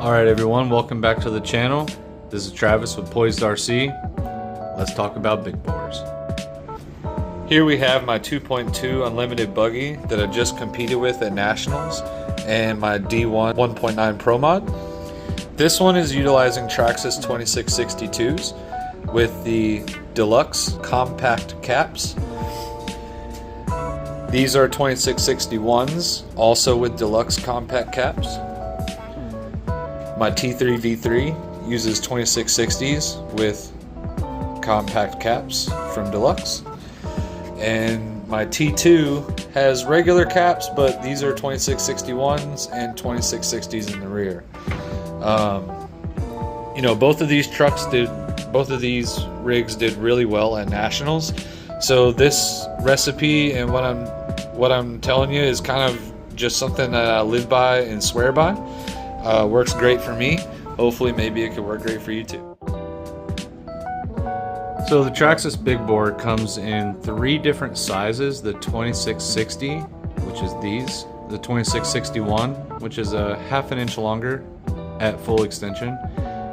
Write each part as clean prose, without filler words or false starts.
Alright everyone, welcome back to the channel. This is Travis with Poised RC. Let's talk about big bores. Here we have my 2.2 Unlimited buggy that I just competed with at Nationals and my D1 1.9 Pro Mod. This one is utilizing Traxxas 2662s with the Deluxe Compact caps. These are 2661s, also with Deluxe Compact caps. My T3 V3 uses 2660s with compact caps from Deluxe. And my T2 has regular caps, but these are 2661s and 2660s in the rear. You know, both of these rigs did really well at Nationals. So this recipe and what I'm telling you is kind of just something that I live by and swear by. Works great for me. Hopefully maybe it could work great for you too. So the Traxxas big bore comes in 3 different sizes: the 2660, which is these, the 2661, which is a ½ an inch longer at full extension,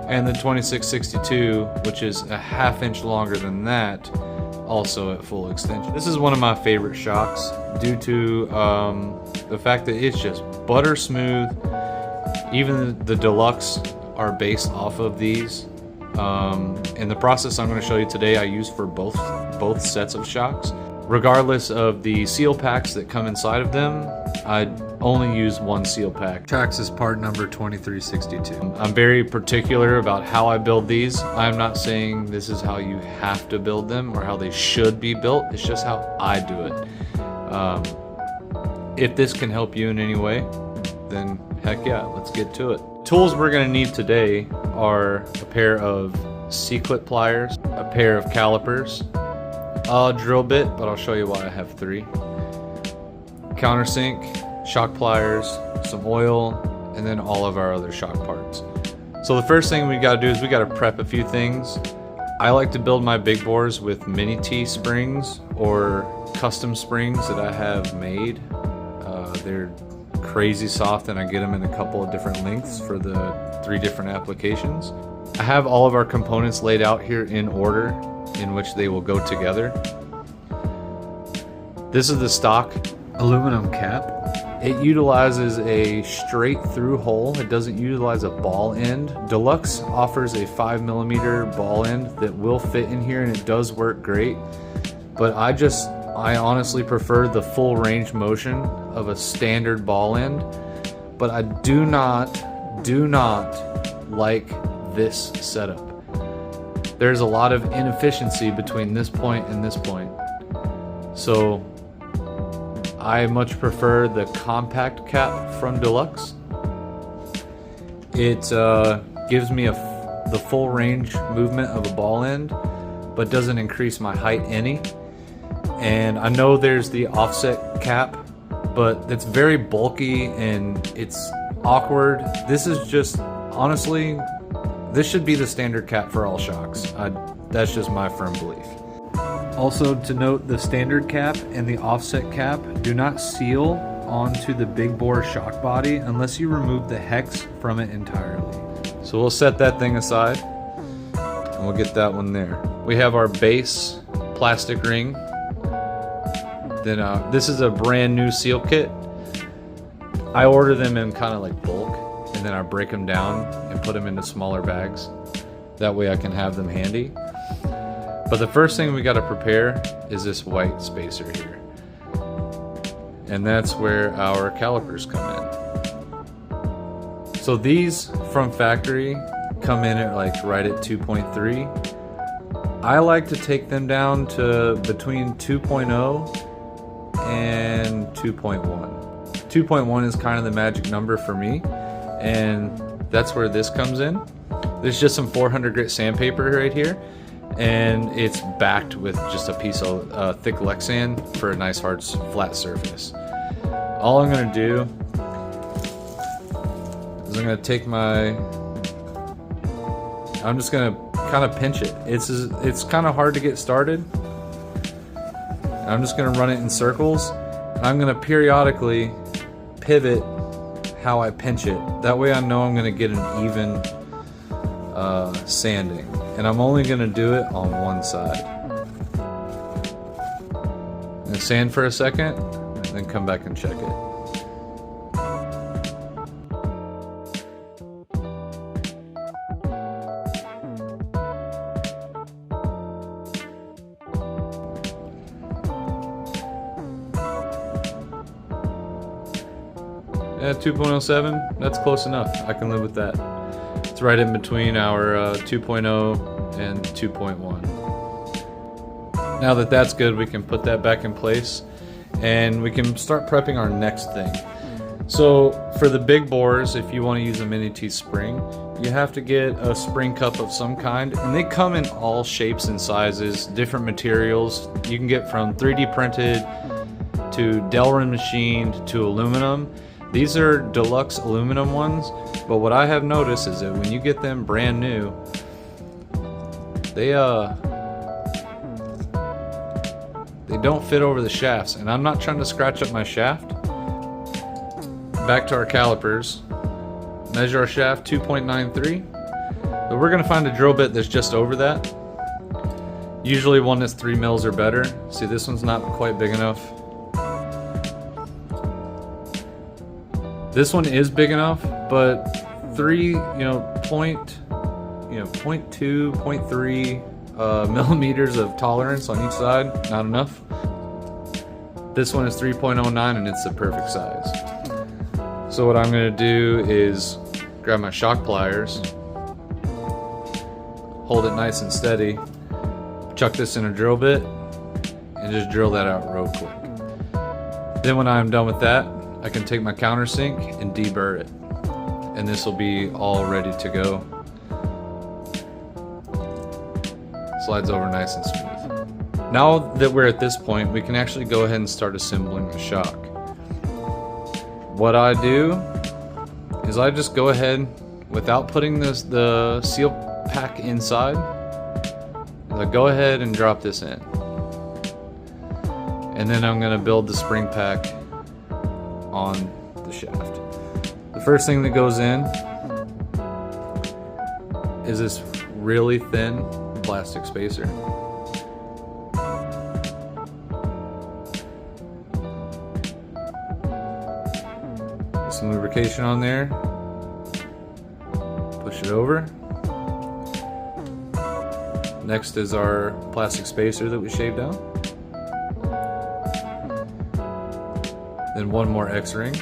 and the 2662, which is a ½ inch longer than that, also at full extension. This is one of my favorite shocks due to the fact that it's just butter smooth. Even the Deluxe are based off of these. In the process I'm going to show you today, I use for both sets of shocks. Regardless of the seal packs that come inside of them, I only use one seal pack. Traxxas part number 2362. I'm very particular about how I build these. I'm not saying this is how you have to build them or how they should be built. It's just how I do it. If this can help you in any way, then heck yeah, let's get to it. Tools we're going to need today are a pair of C-clip pliers, a pair of calipers, a drill bit, but I'll show you why I have 3, countersink, shock pliers, some oil, and then all of our other shock parts. So the first thing we got to do is we got to prep a few things. I like to build my big bores with mini T springs or custom springs that I have made. They're crazy soft, and I get them in a couple of different lengths for the 3 different applications. I have all of our components laid out here in order in which they will go together. This is the stock aluminum cap. It utilizes a straight through hole. It doesn't utilize a ball end. Deluxe offers a 5mm ball end that will fit in here, and it does work great, but I honestly prefer the full range motion of a standard ball end. But I do not like this setup. There's a lot of inefficiency between this point and this point. So I much prefer the compact cap from Deluxe. It gives me the full range movement of a ball end, but doesn't increase my height any. And I know there's the offset cap, but it's very bulky and it's awkward. This is just, honestly, this should be the standard cap for all shocks. That's just my firm belief. Also to note, the standard cap and the offset cap do not seal onto the big bore shock body unless you remove the hex from it entirely. So we'll set that thing aside and we'll get that one there. We have our base plastic ring. Then this is a brand new seal kit. I order them in kind of like bulk, and then I break them down and put them into smaller bags. That way I can have them handy. But the first thing we got to prepare is this white spacer here. And that's where our calipers come in. So these from factory come in at like right at 2.3. I like to take them down to between 2.0 and 2.1. 2.1 is kind of the magic number for me, and that's where this comes in. There's just some 400 grit sandpaper right here, and it's backed with just a piece of thick Lexan for a nice hard flat surface. All I'm going to do is I'm going to take I'm just going to kind of pinch it. It's kind of hard to get started. I'm just going to run it in circles, and I'm going to periodically pivot how I pinch it. That way I know I'm gonna get an even sanding. And I'm only gonna do it on one side. And sand for a second, and then come back and check it. Yeah, 2.07, that's close enough. I can live with that. It's right in between our 2.0 and 2.1. Now that that's good, we can put that back in place and we can start prepping our next thing. So for the big bores, if you want to use a Mini T spring, you have to get a spring cup of some kind, and they come in all shapes and sizes, different materials. You can get from 3D printed to Delrin machined to aluminum. These are deluxe aluminum ones, but what I have noticed is that when you get them brand new, they don't fit over the shafts, and I'm not trying to scratch up my shaft. Back to our calipers. Measure our shaft 2.93. But we're gonna find a drill bit that's just over that. Usually one that's 3 mils or better. See, this one's not quite big enough. This one is big enough, but 0.2, 0.3 millimeters of tolerance on each side, not enough. This one is 3.09 and it's the perfect size. So what I'm gonna do is grab my shock pliers, hold it nice and steady, chuck this in a drill bit, and just drill that out real quick. Then when I'm done with that, I can take my countersink and deburr it. And this will be all ready to go. Slides over nice and smooth. Now that we're at this point, we can actually go ahead and start assembling the shock. What I do is I just go ahead, without putting the seal pack inside, I go ahead and drop this in. And then I'm gonna build the spring pack on the shaft. The first thing that goes in is this really thin plastic spacer. Some lubrication on there. Push it over. Next is our plastic spacer that we shaved out. Then one more X-ring.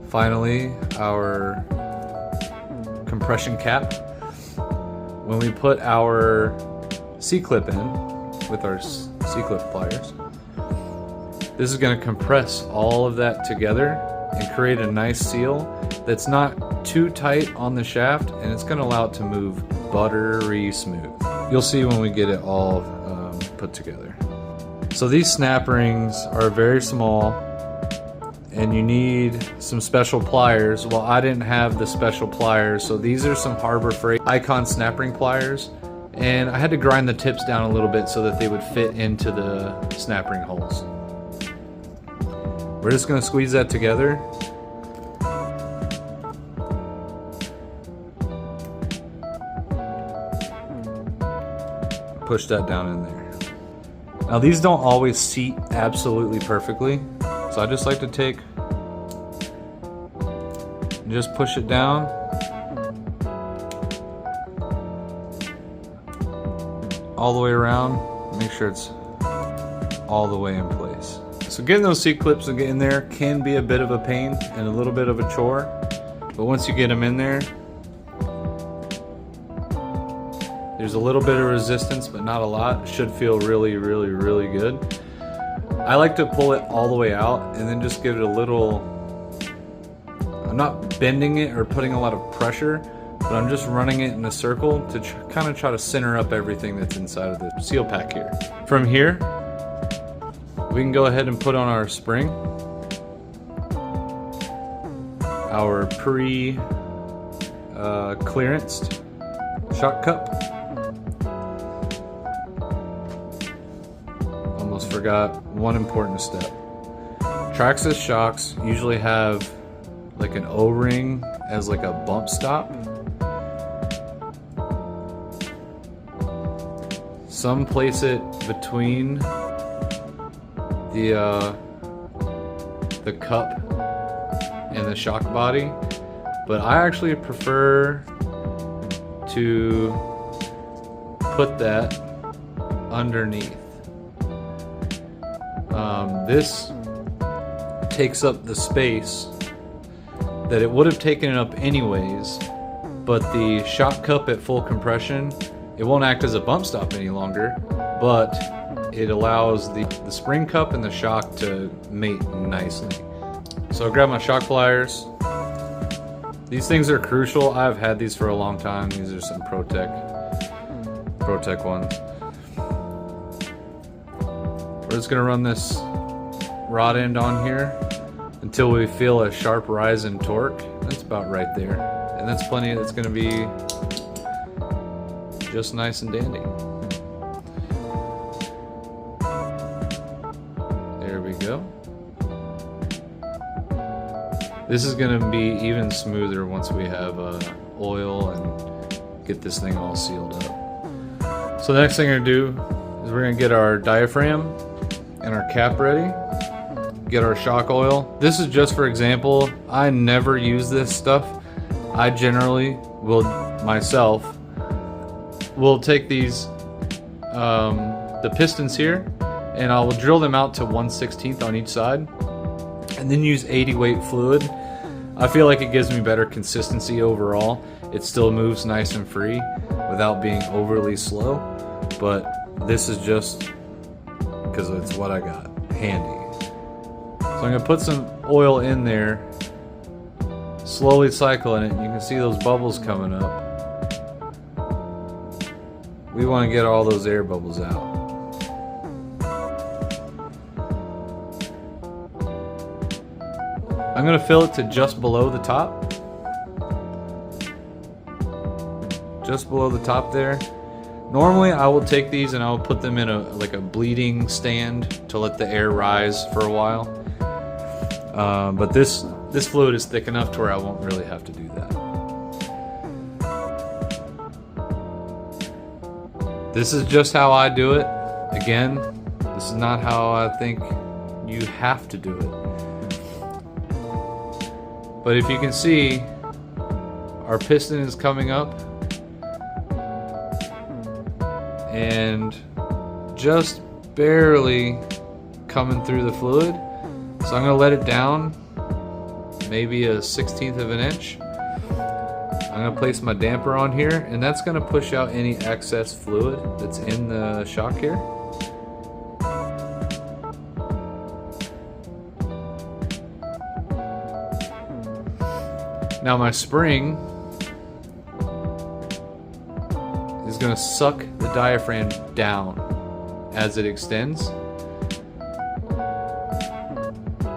Finally, our compression cap. When we put our C-clip in with our C-clip pliers, this is going to compress all of that together and create a nice seal that's not too tight on the shaft, and it's going to allow it to move buttery smooth. You'll see when we get it all put together. So these snap rings are very small, and you need some special pliers. Well, I didn't have the special pliers, so these are some Harbor Freight Icon snap ring pliers, and I had to grind the tips down a little bit so that they would fit into the snap ring holes. We're just going to squeeze that together. Push that down in there. Now these don't always seat absolutely perfectly, so I just like to take and just push it down. All the way around, make sure it's all the way in place. So getting those C-clips in there can be a bit of a pain and a little bit of a chore, but once you get them in there, there's a little bit of resistance, but not a lot. It should feel really, really, really good. I like to pull it all the way out and then just give it a little, I'm not bending it or putting a lot of pressure, but I'm just running it in a circle to kind of try to center up everything that's inside of the seal pack here. From here, we can go ahead and put on our spring, our pre-clearanced shock cup. Almost forgot one important step. Traxxas shocks usually have like an O-ring as like a bump stop. Some place it between the cup and the shock body, but I actually prefer to put that underneath. This takes up the space that it would have taken up anyways, but the shock cup at full compression, it won't act as a bump stop any longer, but it allows the spring cup and the shock to mate nicely. So I grab my shock pliers. These things are crucial. I've had these for a long time. These are some ProTech ones. We're just gonna run this rod end on here until we feel a sharp rise in torque. That's about right there. And that's plenty. That's gonna be just nice and dandy. There we go. This is gonna be even smoother once we have oil and get this thing all sealed up. So the next thing I'm gonna do is we're gonna get our diaphragm and our cap ready. Get our shock oil. This is just for example. I never use this stuff. I generally will myself will take these the pistons here and I will drill them out to 1/16 on each side and then use 80 weight fluid. I feel like it gives me better consistency overall. It still moves nice and free without being overly slow, but this is just because it's what I got handy. So I'm gonna put some oil in there, slowly cycling it, and you can see those bubbles coming up. We want to get all those air bubbles out. I'm gonna fill it to just below the top. Just below the top there. Normally I will take these and I will put them in a bleeding stand to let the air rise for a while. But this fluid is thick enough to where I won't really have to do that. This is just how I do it. Again, this is not how I think you have to do it. But if you can see, our piston is coming up and just barely coming through the fluid. So I'm gonna let it down maybe a 1/16 of an inch. I'm gonna place my damper on here and that's gonna push out any excess fluid that's in the shock here. Now my spring is gonna suck the diaphragm down as it extends.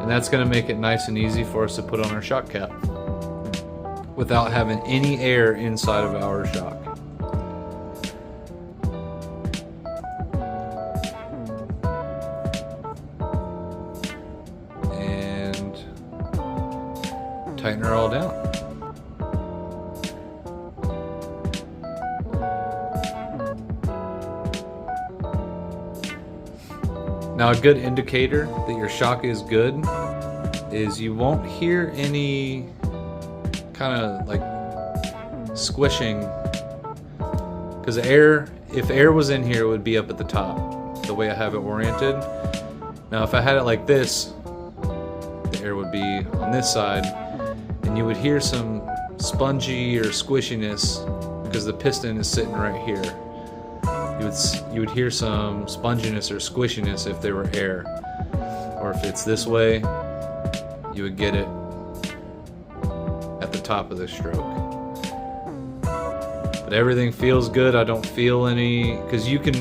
And that's gonna make it nice and easy for us to put on our shock cap without having any air inside of our shock. And tighten her all down. Now a good indicator that your shock is good is you won't hear any kind of like squishing, because if air was in here, it would be up at the top the way I have it oriented. Now if I had it like this, the air would be on this side and you would hear some spongy or squishiness because the piston is sitting right here. You would hear some sponginess or squishiness if there were air, or if it's this way, you would get it at the top of the stroke. But everything feels good. I don't feel any, because you can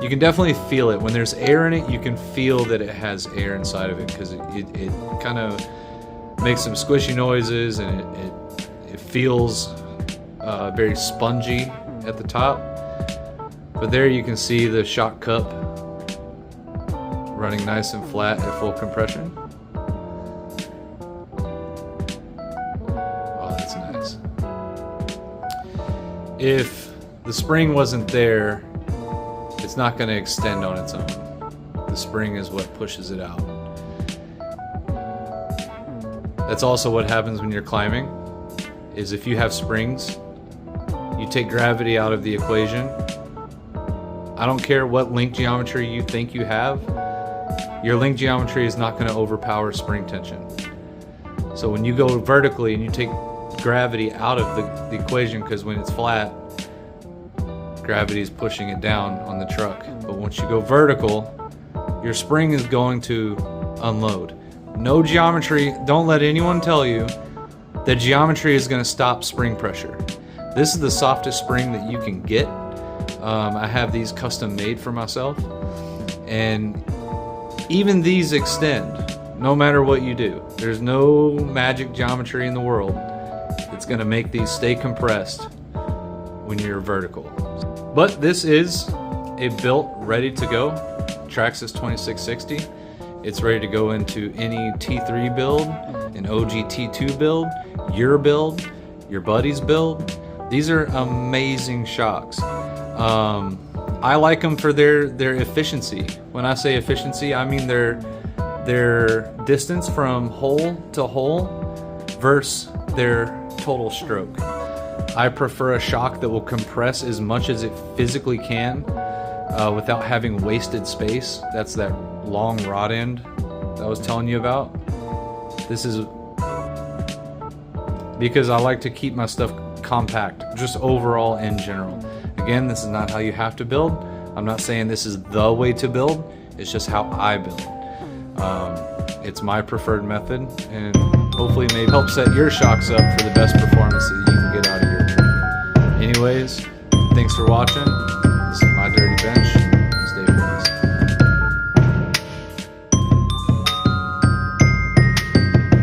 you can definitely feel it when there's air in it. You can feel that it has air inside of it because it kind of makes some squishy noises and it feels very spongy at the top. But there you can see the shock cup running nice and flat at full compression. Oh, that's nice. If the spring wasn't there, it's not going to extend on its own. The spring is what pushes it out. That's also what happens when you're climbing, is if you have springs, you take gravity out of the equation. I don't care what link geometry you think you have, your link geometry is not going to overpower spring tension. So when you go vertically and you take gravity out of the equation, because when it's flat, gravity is pushing it down on the truck. But once you go vertical, your spring is going to unload. No geometry, don't let anyone tell you that geometry is going to stop spring pressure. This is the softest spring that you can get. I have these custom made for myself, and even these extend no matter what you do. There's no magic geometry in the world that's going to make these stay compressed when you're vertical. But this is a built, ready to go Traxxas 2660. It's ready to go into any T3 build, an OG T2 build, your buddy's build. These are amazing shocks. I like them for their efficiency. When I say efficiency, I mean their distance from hole to hole versus their total stroke. I prefer a shock that will compress as much as it physically can without having wasted space. That's that long rod end that I was telling you about. This is because I like to keep my stuff compact, just overall in general. Again, this is not how you have to build. I'm not saying this is the way to build. It's just how I build. It's my preferred method, and hopefully maybe help set your shocks up for the best performance that you can get out of your truck. Anyways, thanks for watching. This is my Dirty